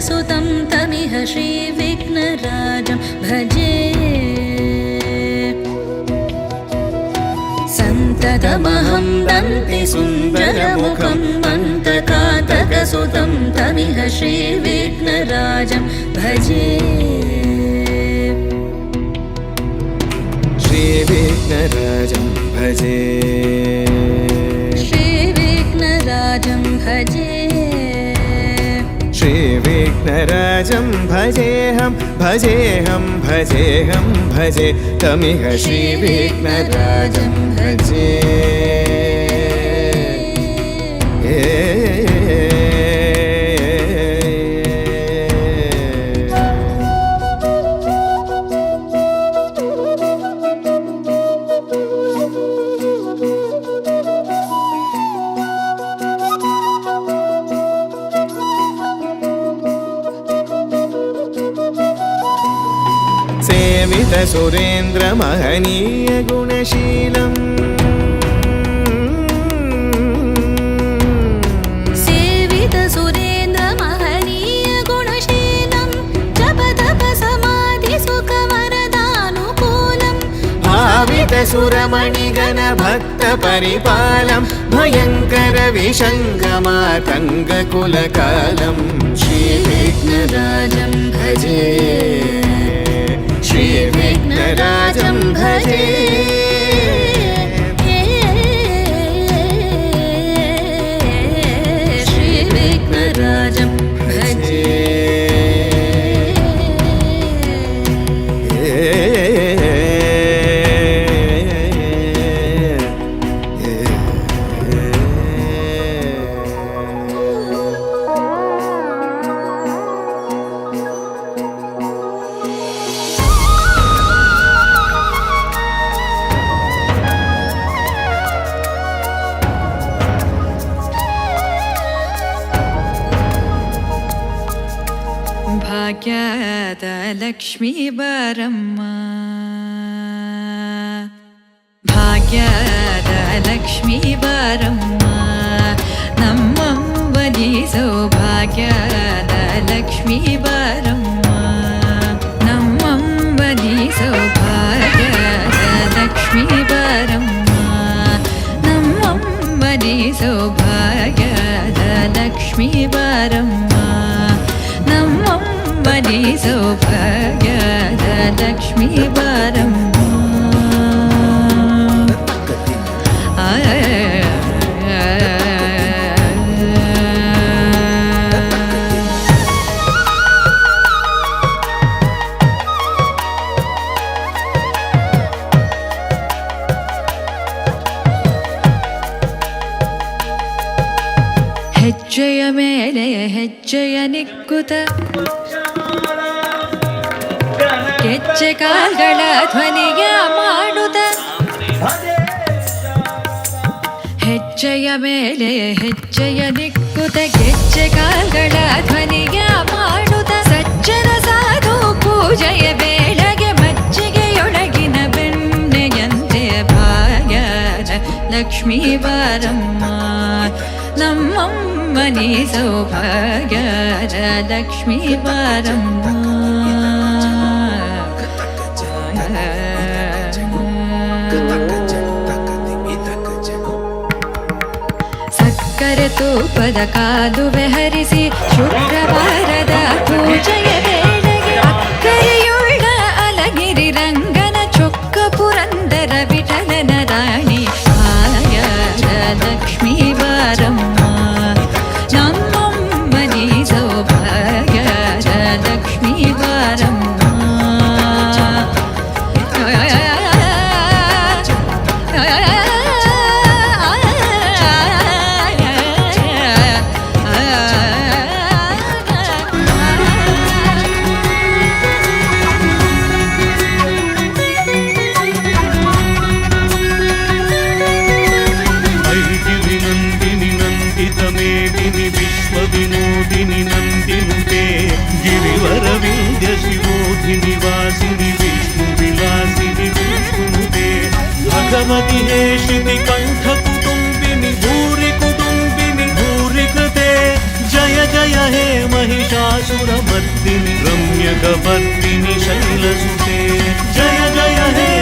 कातकसुतं तमिह श्रीविघ्नराजं भजे सन्ततमहं वन्दे सुन्दरमुखं मन्तकातकसुतं तमिह श्रीविघ्नराजं भजे श्रीविघ्नराजं भजे श्रीविघ्नराजं भजे श्रीविघ्नराजं भजेऽहं भजेऽहं भजेऽहं भजे तमिह श्रीविघ्नराजं भजे सेवित सुरेन्द्र महनीय गुणशीलम् सेवित सुरेन्द्र महनीय गुणशीलं जप तप समाधि सुख वरदानुकूलम् भावित सुरमणिगण भक्त परिपालं भयङ्कर विशङ्गमातङ्ग कुलकालं श्रीविघ्नराजं भजे श्रीविघ्नराजं भजे श्रीविघ्नराजं भजे ಭಾಗ್ಯದ ಲಕ್ಷ್ಮೀ ಬಾರಮ್ಮ ಭಾಗ್ಯದ ಲಕ್ಷ್ಮೀ ಬಾರಮ್ಮ ನಮ್ಮಂಬಲಿ ಸೌಭಾಗ್ಯದ ಲಕ್ಷ್ಮೀ ಬಾರಮ್ಮ ನಮ್ಮಂಬಲಿ ಸೌಭಾಗ್ಯದ ಲಕ್ಷ್ಮೀ ಬಾರಮ್ಮ ನಮ್ಮಂಬಲಿ ಸೌಭಾಗ್ಯದ ಲಕ್ಷ್ಮೀ ಬಾರಮ್ಮ ನಮ್ಮಂಬಲಿ ಸೌಭಾಗ್ಯದ ಲಕ್ಷ್ಮೀ ಬಾರಮ್ಮ ಹೆಜ್ಜೆಯ ಮೇಲೆ ಹೆಜ್ಜೆಯ ನಿಕ್ಕುತ ಗೆಜ್ಜೆ ಕಾಲ್ಗಳ ಧ್ವನಿಯ ಮಾಡುತ್ತ ಹೆಜ್ಜೆಯ ಮೇಲೆ ಹೆಜ್ಜೆಯ ನಿಕ್ಕುತ ಗೆಜ್ಜೆ ಕಾಲ್ಗಳ ಧ್ವನಿಯ ಮಾಡುತ್ತ ಸಜ್ಜನ ಸಾಧು ಪೂಜೆಯ ವೇಳೆಗೆ ಮಜ್ಜಿಗೆಯೊಳಗಿನ ಬೆಣ್ಣೆಯಂತೆ ಭಾಗ್ಯದ ಲಕ್ಷ್ಮೀ ಬಾರಮ್ಮ ನಮ್ಮಮ್ಮನಿ ಸೌಭಾಗ್ಯದ ಲಕ್ಷ್ಮೀ ಬಾರಮ್ಮ ಸಕ್ಕರೆ ತೂಪದ ಕಾಲುವೆ ಹರಿಸಿ ಶುಕ್ರವಾರದ ಪೂಜೆಯ ವೇಳೆಗೆ ಅಕ್ಕರೆಯುಳ್ಳ ಅಲಗಿರಿ ರಂಗನ ಚೊಕ್ಕ ಪುರಂದರ ವಿಠಲನ ರಾಣಿ ಭಾಗ್ಯದ ಲಕ್ಷ್ಮೀ ಬಾರಮ್ಮ ನಮ್ಮಮ್ಮನಿ ಸೌಭಾಗ್ಯದ ಲಕ್ಷ್ಮೀ ಬಾರಮ್ಮ विनोदिनी नंदिनुते गिरिवर विंध्य शिवोधिनि वासिनि विष्णु विलासिनि विष्णुनुते भगवति हेशिति कंठ कुटुंबिनि भूरि कृते जय जय हे महिषासुर सुरमर्दिनि रम्यकवर्दिनि शैलसुते जय जय हे